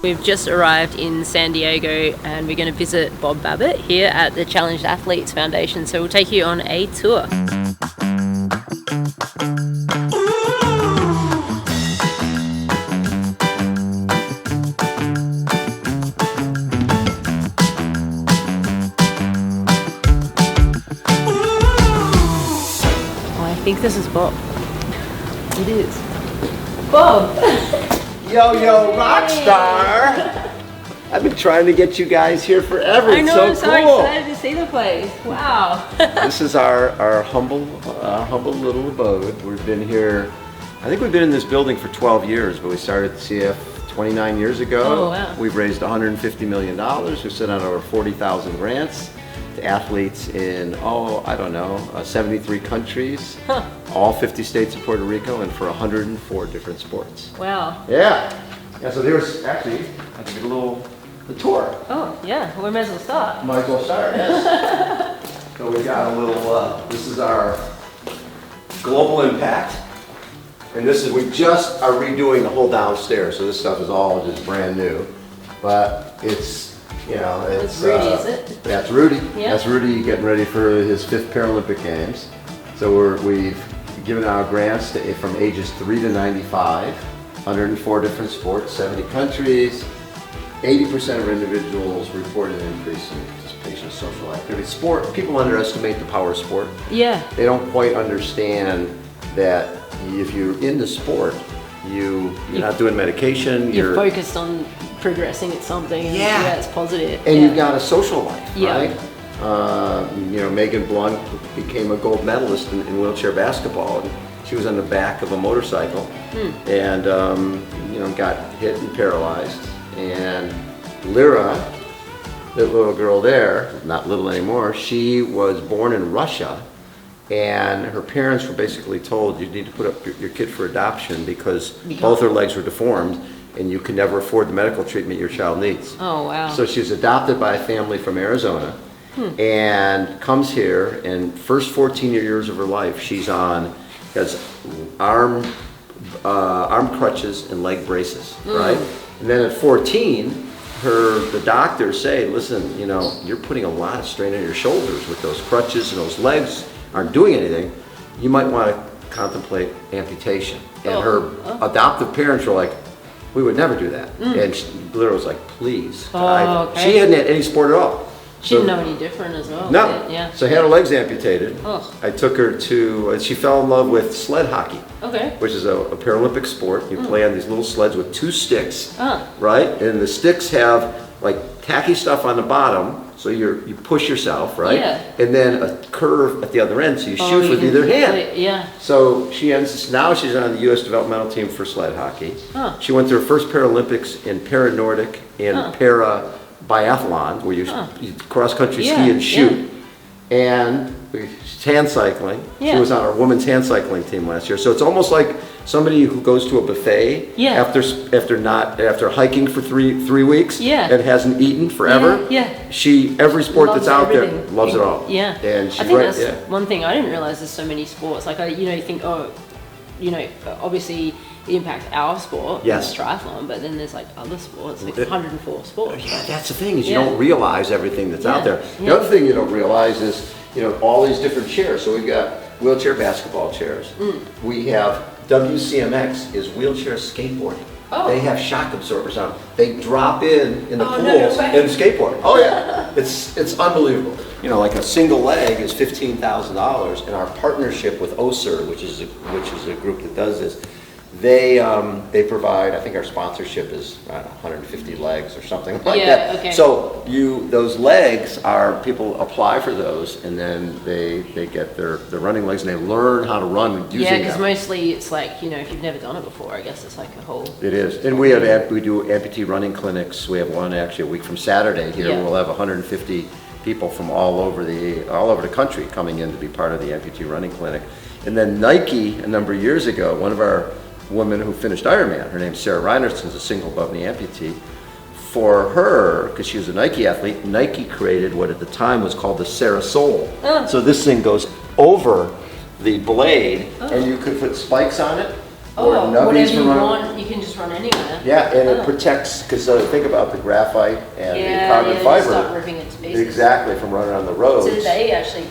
We've just arrived in San Diego and we're going to visit Bob Babbit here at the Challenged Athletes Foundation. So we'll take you on a tour. I think this is Bob. It is. Bob! Yo, rock star! I've been trying to get you guys here forever. I know, it's so I'm cool. so excited to see the place. Wow. This is our humble little abode. We've been here, I think we've been in this building for 12 years, but we started CF 29 years ago. Oh, wow. We've raised $150 million. We've sent out over 40,000 grants to athletes in, 73 countries, all 50 states of Puerto Rico, and for 104 different sports. Wow. Yeah, so there's actually, I can get the tour. Oh, yeah, we might as well start. Might as well start, yes. So we got a little, this is our global impact. And we just are redoing the whole downstairs, so this stuff is all just brand new. But it's, it's Rudy, is it? That's Rudy. Yeah. That's Rudy getting ready for his 5th Paralympic Games. So we've given out grants from ages 3 to 95, 104 different sports, 70 countries. 80% of individuals reported an increase in participation in social activity. Sport, people underestimate the power of sport. Yeah. They don't quite understand that if you're into sport, you're not doing medication. You're focused on progressing at something. And Yeah. It's positive. And you've got a social life, Yeah. right? Megan Blunt became a gold medalist in wheelchair basketball. And she was on the back of a motorcycle and, got hit and paralyzed. And Lyra, the little girl there, not little anymore, she was born in Russia, and her parents were basically told, you need to put up your kid for adoption because both her legs were deformed and you can never afford the medical treatment your child needs. Oh, wow. So she was adopted by a family from Arizona and comes here, and first 14 years of her life she's has arm crutches and leg braces, right? And then at 14, the doctors say, listen, you're putting a lot of strain on your shoulders with those crutches, and those legs aren't doing anything. You might want to contemplate amputation. And her adoptive parents were like, we would never do that. And Lyra was like, please. Okay. She hadn't had any sport at all. She didn't know any different as well. No. Yeah. So I had her legs amputated. Oh. I took her she fell in love with sled hockey. Okay. Which is a Paralympic sport. You play on these little sleds with 2 sticks, right? And the sticks have like tacky stuff on the bottom, so you push yourself, right? Yeah. And then a curve at the other end, so you shoot with either hand. Yeah. So now she's on the U.S. developmental team for sled hockey. She went to her first Paralympics in para-Nordic and para-biathlon, where you cross-country ski and shoot. And she's hand cycling. Yeah. She was on our women's hand cycling team last year. So it's almost like somebody who goes to a buffet after hiking for three weeks and hasn't eaten forever. Every sport Loves that's out everything. there loves it all. Yeah. And she's I think that's one thing I didn't realize there's so many sports. Like you think, obviously the impact our sport is triathlon, but then there's like other sports, like 104 sports. Yeah, that's the thing, is you don't realize everything that's out there. The other thing you don't realize is, all these different chairs. So we've got wheelchair basketball chairs. We have WCMX is wheelchair skateboarding. They have shock absorbers on them. They drop in the pools and skateboard. Oh yeah, it's unbelievable. Like a single leg is $15,000, and our partnership with OSER, which is a group that does this, they provide, I think our sponsorship is 150 legs or something like that. Okay. So those legs are, people apply for those, and then they get their running legs, and they learn how to run using them. Yeah, because mostly it's like, if you've never done it before, I guess it's like a whole... It is. And we do amputee running clinics. We have one actually a week from Saturday here. We'll have 150 people from all over the country coming in to be part of the amputee running clinic. And then Nike, a number of years ago, one of our women who finished Ironman, her name's Sarah Reinertson, is a single bone knee amputee. For her, because she was a Nike athlete, Nike created what at the time was called the Sarah Sole. So this thing goes over the blade, and you could put spikes on it, or Oh, nubbies whatever for you running. want, you can just run anywhere. Yeah, and it Oh. protects, because think about the graphite and the carbon just fiber. start ripping it to pieces. Exactly, from running on the roads. So did they actually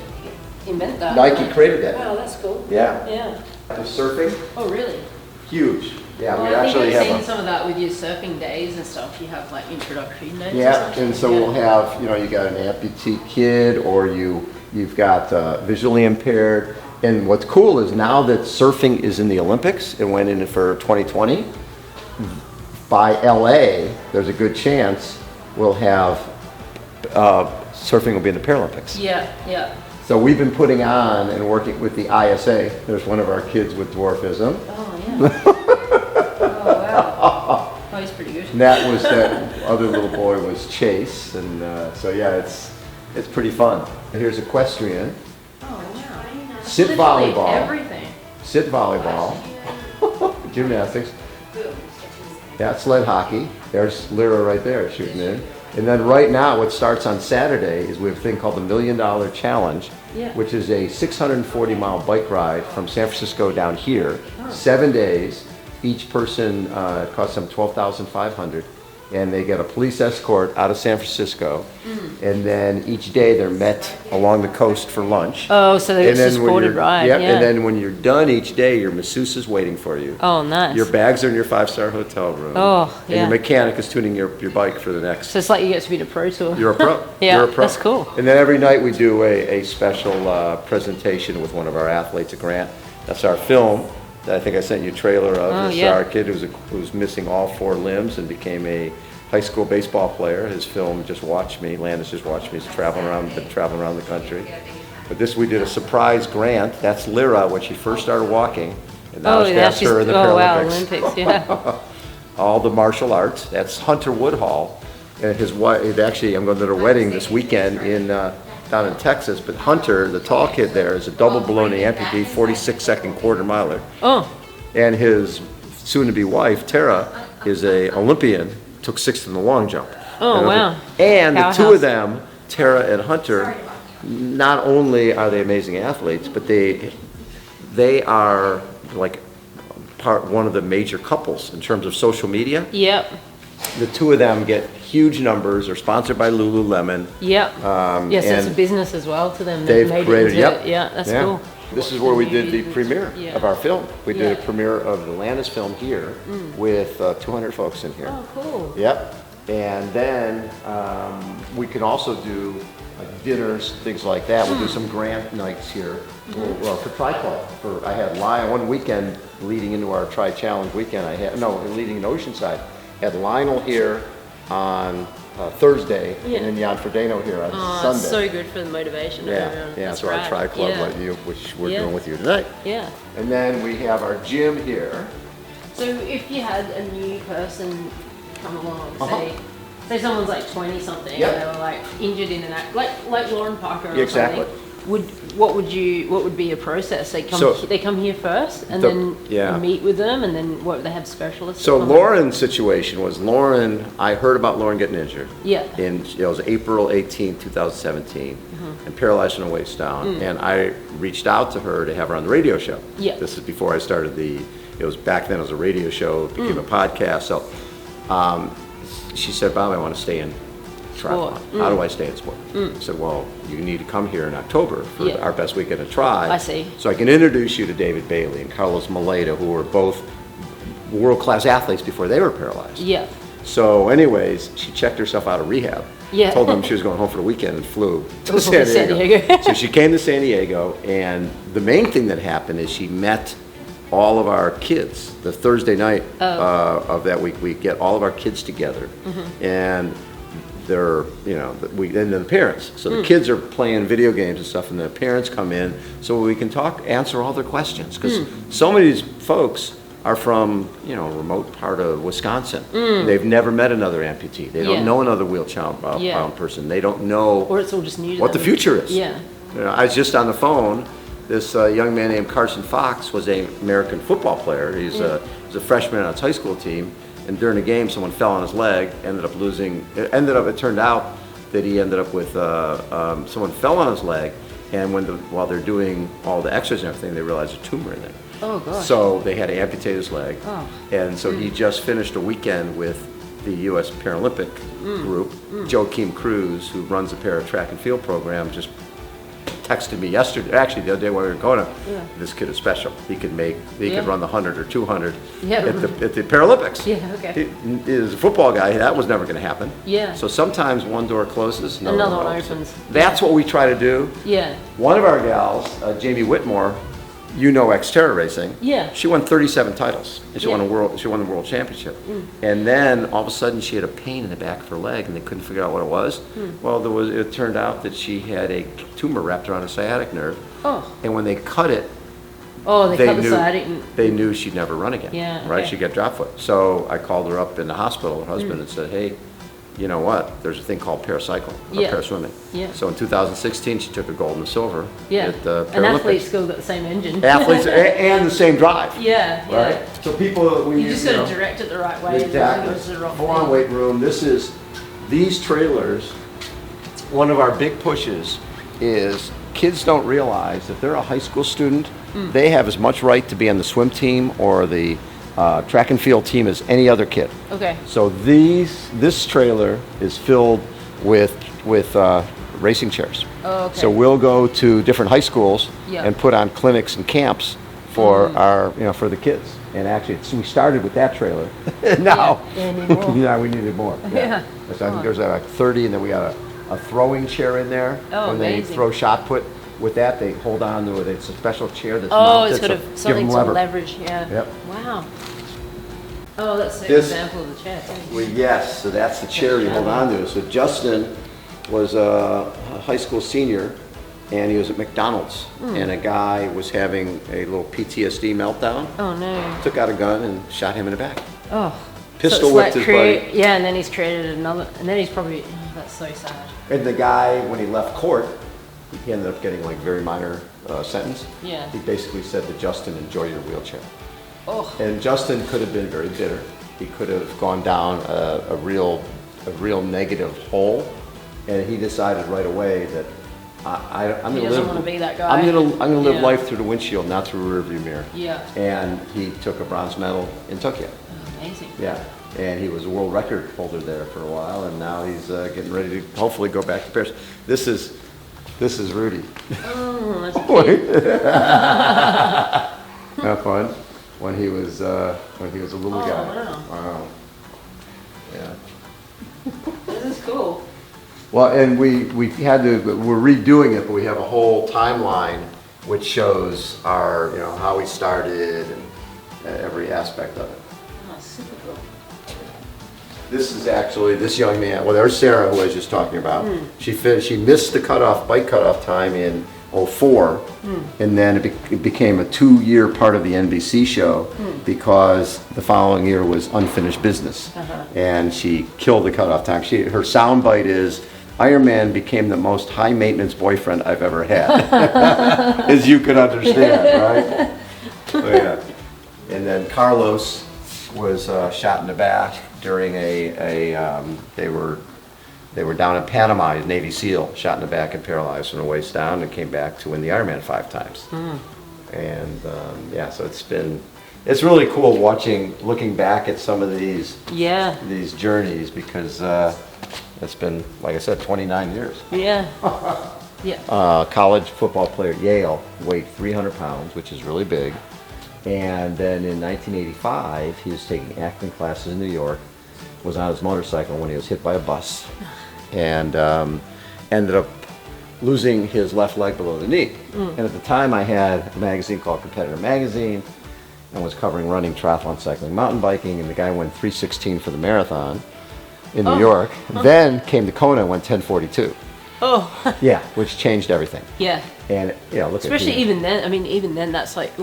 invent that? Nike created that. Wow, that's cool. Yeah. Yeah. The surfing, Oh, really? huge. Yeah, Well, we I actually think I've have seen some of that with your surfing days and stuff. You have like introductory days. or Yeah, something. and so Yeah. we'll have, you got an amputee kid, or you've got visually impaired. And what's cool is now that surfing is in the Olympics, it went in for 2020, by LA, there's a good chance we'll have, surfing will be in the Paralympics. Yeah, yeah. So we've been putting on and working with the ISA. There's one of our kids with dwarfism. Oh, yeah. Oh, wow. Oh, he's pretty good. And that other little boy was Chase, and so yeah, it's pretty fun. And here's equestrian, Oh, wow. sit Literally volleyball, everything. sit volleyball, gymnastics. Yeah, sled hockey. There's Lyra right there shooting in. And then right now, what starts on Saturday is we have a thing called the $1 Million Challenge, Yeah. which is a 640-mile bike ride from San Francisco down here, 7 days. Each person costs them $12,500, and they get a police escort out of San Francisco. And then each day they're met along the coast for lunch. Oh, so it's a then when supported you're- ride. Yep, Yeah. and then when you're done each day, your masseuse is waiting for you. Oh, nice. Your bags are in your 5-star hotel room. Oh, And yeah. your mechanic is tuning your bike for the next. So it's like you get to be the pro tour. You're a pro. Yeah, You're a pro. that's cool. And then every night we do a special presentation with one of our athletes, a grant. That's our film that I think I sent you a trailer of. Oh, It's yeah. our kid who's missing all 4 limbs and became a high school baseball player. His film, Just Watch Me, Landis Just Watch Me, he's been traveling around the country. But we did a surprise grant. That's Lyra when she first started walking. And now that's her in the oh, wow, Paralympics. Olympics, yeah. All the martial arts. That's Hunter Woodhall and his wife. Actually, I'm going to their wedding this weekend down in Texas. But Hunter, the tall kid there, is a double baloney amputee, 46-second quarter miler. Oh, And his soon-to-be wife, Tara, is a Olympian. Took 6th in the long jump. Oh, wow. And the two Powerhouse. of them, Tara and Hunter, not only are they amazing athletes, but they are like one of the major couples in terms of social media. yep, The two of them get huge numbers. They're sponsored by Lululemon. yep. Yes, it's a and business as well to them. They've made it created. into Yep. it. Yeah, that's Yeah. cool. This is where we did the premiere Yeah. of our film. We did Yeah. a premiere of the Landis film here with 200 folks in here. Oh, cool. Yep. And then we can also do like dinners, things like that. We'll do some grant nights here. Well, for Tri Club. I had one weekend leading into our Tri Challenge weekend. Leading in Oceanside. Had Lionel here on Thursday, Yeah. and then Jan Frodeno here on Oh, Sunday. it's so good for the motivation of Yeah, everyone. yeah. That's So our rad. Tri Club, Yeah. which we're Yeah. doing with you tonight. Yeah. And then we have our gym here. So if you had a new person come along, Uh-huh. say someone's like 20 something, Yep. and they were like injured in an act, like Lauren Parker or Yeah, exactly. something. What would be a process? They come here first, and then yeah. you meet with them, and then they have specialists. So that come? Lauren's situation was I heard about Lauren getting injured. Yeah. It was April 18, 2017, and paralyzed from the waist down. And I reached out to her to have her on the radio show. Yeah. This is before I started it was back then it was a radio show, it became a podcast. So she said, Bob, I want to stay in triathlon. Sport. How do I stay in sport? I said, well, you need to come here in October for Yeah. our best weekend of Tri. I see. So I can introduce you to David Bailey and Carlos Maleta, who were both world-class athletes before they were paralyzed. Yeah. So anyways, she checked herself out of rehab. Yeah. Told them she was going home for the weekend and flew to Oh, San San Diego. Diego. So she came to San Diego, and the main thing that happened is she met all of our kids. The Thursday night of that week, we get all of our kids together, and they're, and then the parents. So the kids are playing video games and stuff, and the parents come in so we can answer all their questions. Because so many of these folks are from, a remote part of Wisconsin. They've never met another amputee. They don't Yeah. know another wheelchair-bound Yeah. person. They don't know Or it's all just new to what the them. future is. Yeah. I was just on the phone. This young man named Carson Fox was an American football player. He's a freshman on his high school team. And during a game, someone fell on his leg, ended up losing. It turned out that he ended up with someone fell on his leg, and while they're doing all the x-rays and everything, they realized a tumor in there. Oh, gosh. So they had to amputate his leg. Oh. And so he just finished a weekend with the U.S. Paralympic group. Joaquin Cruz, who runs the track and field program, just texted me yesterday, actually the other day while we were going up, this kid is special. He could run the 100 or 200 at the Paralympics. Yeah, okay. He is a football guy, that was never going to happen. Yeah. So sometimes one door closes, another one opens. That's what we try to do. Yeah. One of our gals, Jamie Whitmore, Xterra Racing. Yeah. She won 37 titles, and she won the world championship. And then all of a sudden she had a pain in the back of her leg, and they couldn't figure out what it was. Well, it turned out that she had a tumor wrapped around her sciatic nerve. Oh. And when they cut it, they cut the sciatic. They knew she'd never run again. Yeah. Right? Okay. She'd get drop foot. So I called her up in the hospital, her husband, and said, hey, you know what? There's a thing called paracycle, or paraswimming. Yeah. So in 2016, she took a gold and a silver at the Paralympics. And athletes still got the same engine. Athletes and the same drive. Yeah. Right? So people, you just got to direct it the right way. Exactly. Full-on weight room. These trailers, one of our big pushes is kids don't realize if they're a high school student, they have as much right to be on the swim team or the track and field team as any other kid. Okay. So this trailer is filled with racing chairs. Oh, okay. So we'll go to different high schools and put on clinics and camps for for the kids. And actually, we started with that trailer. Now, we needed more. Yeah. So I think there's like 30, and then we got a throwing chair in there. Oh, when amazing. they throw shot put. With that, they hold on to it. It's a special chair that's mounted. It's got something to leverage. Yeah. Yep. Wow. Oh, that's an example of the chair. Well, yes. So that's the chair you hold on to. So Justin was a high school senior, and he was at McDonald's, and a guy was having a little PTSD meltdown. Oh no. Took out a gun and shot him in the back. Oh. Pistol whipped his buddy. Yeah, and then he's created another, and then he's probably. Oh, that's so sad. And the guy, when he left court, he ended up getting like very minor sentence. Yeah. He basically said to Justin, enjoy your wheelchair. Oh. And Justin could have been very bitter. He could have gone down a real negative hole, and he decided right away that I'm going to live. He doesn't want to be that guy. I'm going to live life through the windshield, not through a rearview mirror. Yeah. And he took a bronze medal in Tokyo. Oh, amazing. Yeah. And he was a world record holder there for a while, and now he's getting ready to hopefully go back to Paris. This is Rudy. Oh, that's cute. Have fun. When he was a little guy. Wow. Yeah. This is cool. Well, and we're redoing it, but we have a whole timeline which shows our, how we started and every aspect of it. Oh, super cool. This is actually this young man. Well, there's Sarah, who I was just talking about. She missed the bike cutoff time in 2004, and then it became a 2-year part of the NBC show because the following year was unfinished business, and she killed the cutoff time. Her soundbite is, Ironman became the most high maintenance boyfriend I've ever had, as you can understand, right? So, yeah. And then Carlos was shot in the back during they were down in Panama, he's Navy SEAL, shot in the back and paralyzed from the waist down, and came back to win the Ironman 5 times. And so it's really cool looking back at some of these journeys, because it's been, like I said, 29 years. Yeah. College football player at Yale, weighed 300 pounds, which is really big. And then in 1985, he was taking acting classes in New York, was on his motorcycle when he was hit by a bus, and ended up losing his left leg below the knee. And at the time, I had a magazine called Competitor Magazine, and was covering running, triathlon, cycling, mountain biking, and the guy went 3:16 for the marathon in New York. Then came to Kona and went 10:42. Oh. Yeah, which changed everything. Yeah. And look especially at him. even then. I mean, even then, that's like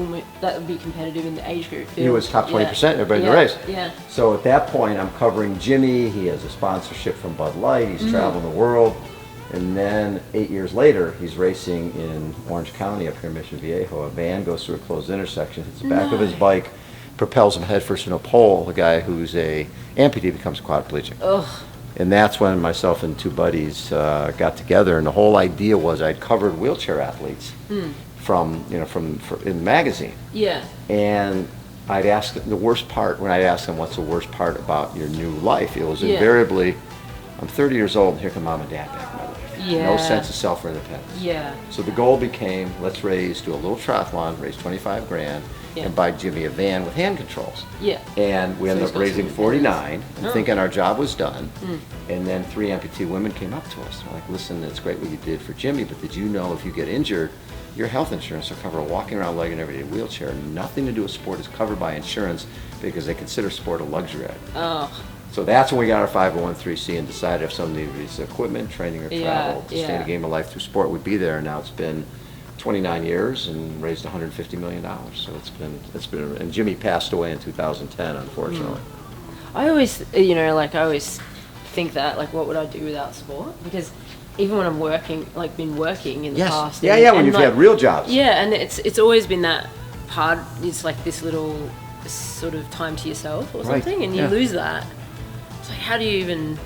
that would be competitive in the age group field. He was top 20% everybody in the race. Yeah. So at that point, I'm covering Jimmy. He has a sponsorship from Bud Light. He's traveling the world. And then 8 years later, he's racing in Orange County up here in Mission Viejo. A van goes through a closed intersection, hits the back of his bike, propels him headfirst in a pole. The guy who's a amputee becomes a quadriplegic. Ugh. And that's when myself and 2 buddies got together, and the whole idea was I'd covered wheelchair athletes in the magazine. Yeah. And I'd ask the worst part, when I'd ask them what's the worst part about your new life, it was invariably, I'm 30 years old and here come mom and dad back in my life. Yeah. No sense of self or independence. Yeah. So the goal became, let's do a little triathlon, raise 25 grand, and buy Jimmy a van with hand controls. Yeah. And we ended up raising 49 and thinking our job was done. Mm. And then 3 amputee women came up to us. They're like, listen, it's great what you did for Jimmy, but did you know if you get injured, your health insurance will cover a walking around leg and everyday wheelchair. Nothing to do with sport is covered by insurance because they consider sport a luxury item. Oh. So that's when we got our 501(c) and decided if somebody needs equipment, training, or travel to stay in the game of life through sport, would be there. And now it's been 29 years and raised $150 million. So it's been, and Jimmy passed away in 2010, unfortunately. I always, I always think that, like, what would I do without sport? Because even when I'm working, like, been working in the past. When you've had real jobs. Yeah, and it's always been that part. It's like this little sort of time to yourself or something, and you lose that. It's like, how do you even?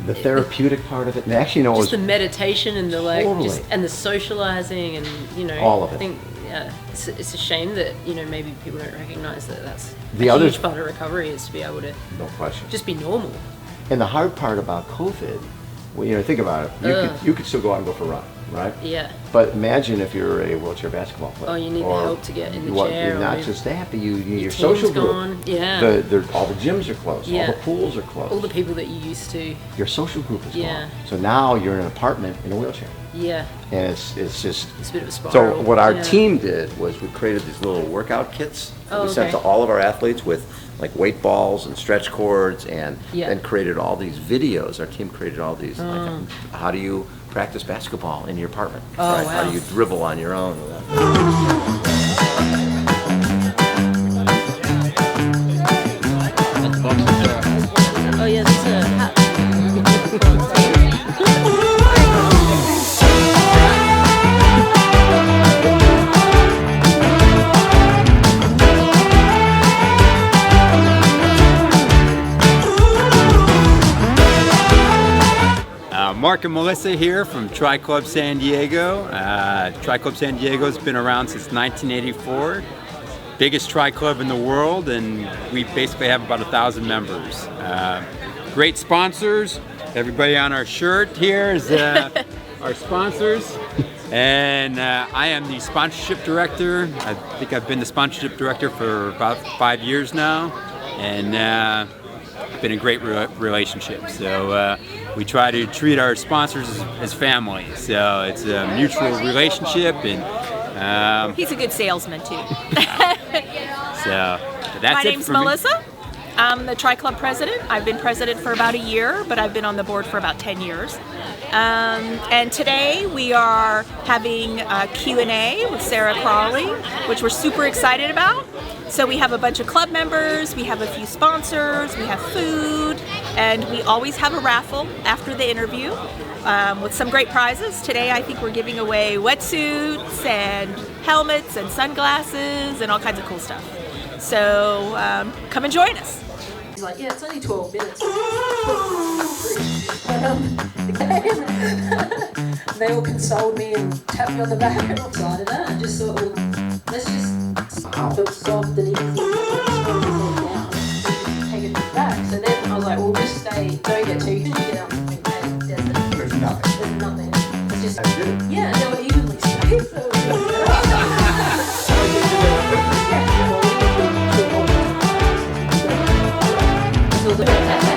The therapeutic part of it, and actually, just the meditation and the and the socializing, and all of it. I think it's a shame that maybe people don't recognize that that's a huge part of recovery is to be able to just be normal. And the hard part about COVID, well, think about it. You could still go out and go for a run, right? Yeah. But imagine if you're a wheelchair basketball player. Oh, you need the help to get in the chair. Not just that, but you need your social group. Gone. Yeah. All the gyms are closed. Yeah. All the pools are closed. All the people that you used to. Your social group is gone. So now you're in an apartment in a wheelchair. Yeah. And it's just. It's a bit of a spiral. So what our team did was we created these little workout kits that we sent to all of our athletes with like weight balls and stretch cords, and then created all these videos. Our team created all these, like, how do you practice basketball in your apartment? Wow. How do you dribble on your own? Oh yeah, that's a hat. Mark and Melissa here from Tri Club San Diego. Tri Club San Diego has been around since 1984. Biggest tri club in the world, and we basically have about 1,000 members. Great sponsors. Everybody on our shirt here is our sponsors. And I am the sponsorship director. I think I've been the sponsorship director for about 5 years now, and been a great relationship. So we try to treat our sponsors as family. So it's a mutual relationship, and he's a good salesman too. So that's My name's Melissa. I'm the Tri Club president. I've been president for about a year, but I've been on the board for about 10 years. And today we are having a Q&A with Sarah Crowley, which we're super excited about. So we have a bunch of club members, we have a few sponsors, we have food, and we always have a raffle after the interview with some great prizes. Today I think we're giving away wetsuits and helmets and sunglasses and all kinds of cool stuff. So come and join us. He's like, yeah, it's only 12 minutes. They all consoled me and tapped me on the back. I'm excited of that. I just thought, well, let's just feel soft and easy. Down. Take it back. So then I was like, well, just stay, don't get too, you get out and There's nothing. There's nothing. It's just, yeah, they were evenly spaced. So it was